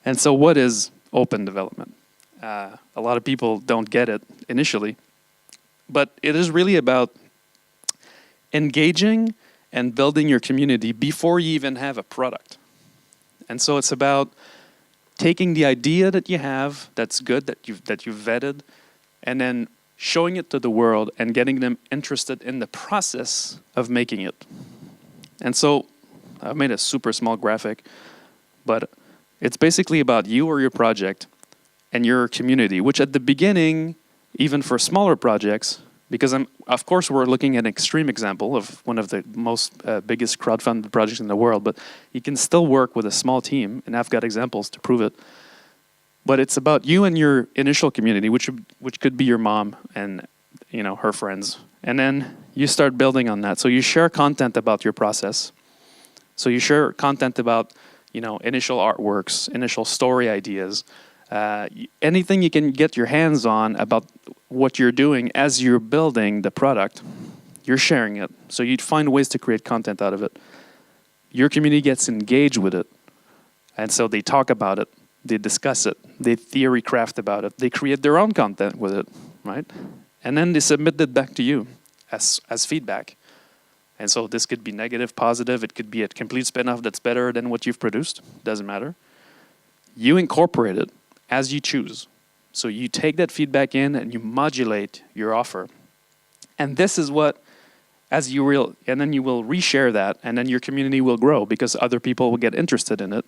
And so what is open development? A lot of people don't get it initially, but it is really about engaging and building your community before you even have a product. And so it's about taking the idea that you have that's good, that you've vetted, and then showing it to the world and getting them interested in the process of making it. And so I've made a super small graphic, but it's basically about you or your project and your community, which at the beginning, even for smaller projects, because of course we're looking at an extreme example of one of the most biggest crowdfunded projects in the world, but you can still work with a small team, and I've got examples to prove it. But it's about you and your initial community, which could be your mom and her friends, and then you start building on that. So you share content about your process. So you share content about initial artworks, initial story ideas, anything you can get your hands on about what you're doing as you're building the product, you're sharing it. So you'd find ways to create content out of it. Your community gets engaged with it. And so they talk about it, they discuss it, they theory craft about it, they create their own content with it, right? And then they submit it back to you as feedback. And so this could be negative, positive, it could be a complete spin-off that's better than what you've produced, doesn't matter. You incorporate it as you choose. So you take that feedback in and you modulate your offer. And this is what, and then you will reshare that, and then your community will grow because other people will get interested in it.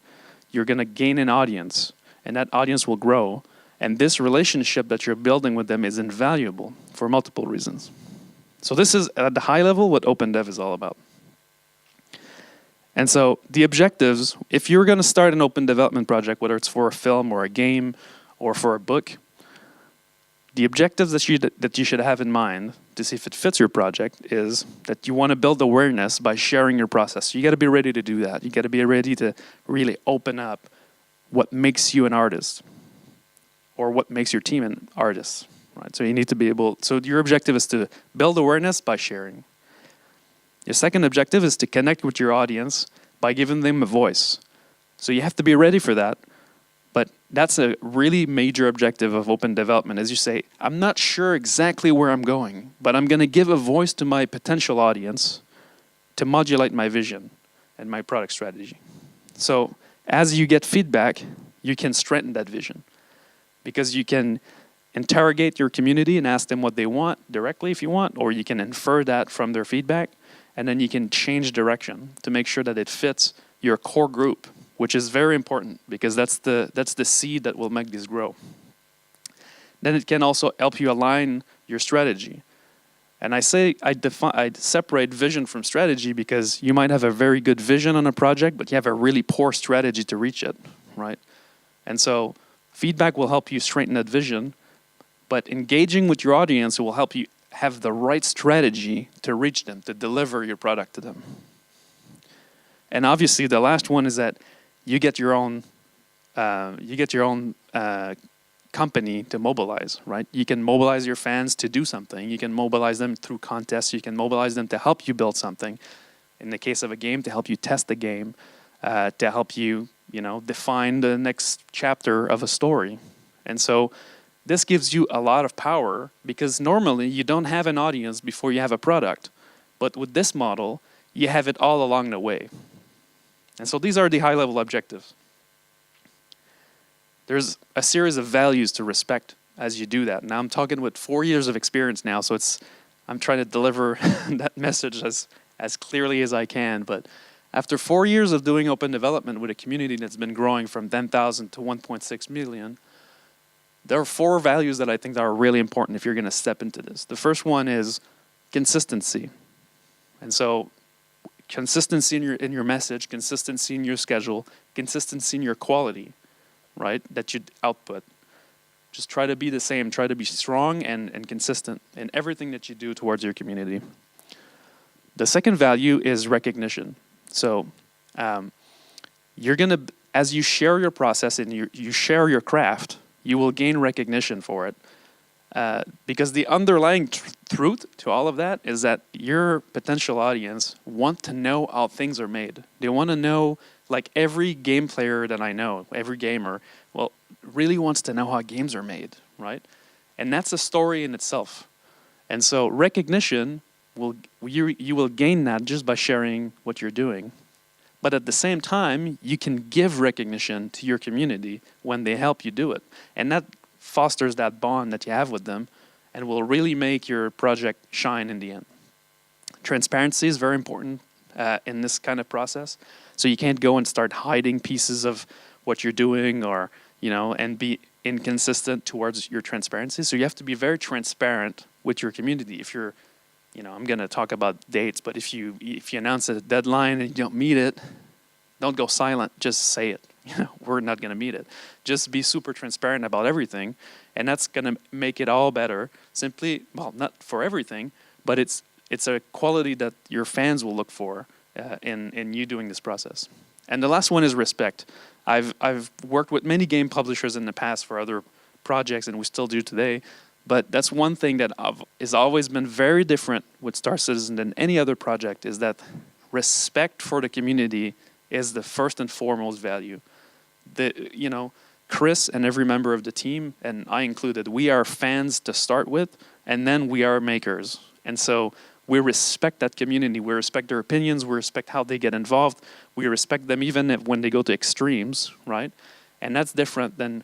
You're going to gain an audience, and that audience will grow. And this relationship that you're building with them is invaluable for multiple reasons. So this is, at the high level, what Open Dev is all about. And so the objectives, if you're going to start an open development project, whether it's for a film or a game or for a book, the objectives that you should have in mind to see if it fits your project is that you want to build awareness by sharing your process. You got to be ready to do that. You got to be ready to really open up what makes you an artist or what makes your team an artist, right? So you need to be able, so your objective is to build awareness by sharing. Your second objective is to connect with your audience by giving them a voice. So you have to be ready for that. But that's a really major objective of open development, as you say, I'm not sure exactly where I'm going, but I'm going to give a voice to my potential audience to modulate my vision and my product strategy. So as you get feedback, you can strengthen that vision because you can interrogate your community and ask them what they want directly if you want, or you can infer that from their feedback, and then you can change direction to make sure that it fits your core group, which is very important because that's the seed that will make this grow. Then it can also help you align your strategy. And I separate vision from strategy because you might have a very good vision on a project, but you have a really poor strategy to reach it, right? And so feedback will help you straighten that vision, but engaging with your audience will help you have the right strategy to reach them, to deliver your product to them. And obviously the last one is that you get your own company to mobilize, right? You can mobilize your fans to do something. You can mobilize them through contests. You can mobilize them to help you build something. In the case of a game, to help you test the game, to help you, define the next chapter of a story. And so this gives you a lot of power because normally you don't have an audience before you have a product. But with this model, you have it all along the way. And so these are the high-level objectives. There's a series of values to respect as you do that. Now I'm talking with 4 years of experience now, so I'm trying to deliver that message as clearly as I can. But after 4 years of doing open development with a community that's been growing from 10,000 to 1.6 million, there are 4 values that I think that are really important if you're going to step into this. The first one is consistency. And so consistency in your message, consistency in your schedule, consistency in your quality, right, that you output. Just try to be the same. Try to be strong and consistent in everything that you do towards your community. The second value is recognition. So you're going to, as you share your process and you share your craft, you will gain recognition for it. Because the underlying truth to all of that is that your potential audience want to know how things are made. They want to know, like every game player that I know, every gamer, well, really wants to know how games are made, right? And that's a story in itself. And so recognition, you will gain that just by sharing what you're doing. But at the same time, you can give recognition to your community when they help you do it. And that fosters that bond that you have with them and will really make your project shine in the end. Transparency is very important in this kind of process. So you can't go and start hiding pieces of what you're doing or, and be inconsistent towards your transparency. So you have to be very transparent with your community. If you're, I'm going to talk about dates, but if you announce a deadline and you don't meet it, don't go silent, just say it. We're not going to meet it. Just be super transparent about everything, and that's going to make it all better. Simply, well, not for everything, but it's a quality that your fans will look for in you doing this process. And the last one is respect. I've worked with many game publishers in the past for other projects, and we still do today. But that's one thing that has always been very different with Star Citizen than any other project, is that respect for the community is the first and foremost value. Chris and every member of the team, and I included, we are fans to start with, and then we are makers. And so we respect that community. We respect their opinions. We respect how they get involved. We respect them even when they go to extremes, right? And that's different than,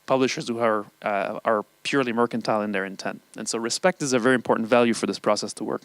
publishers who are purely mercantile in their intent. And so respect is a very important value for this process to work.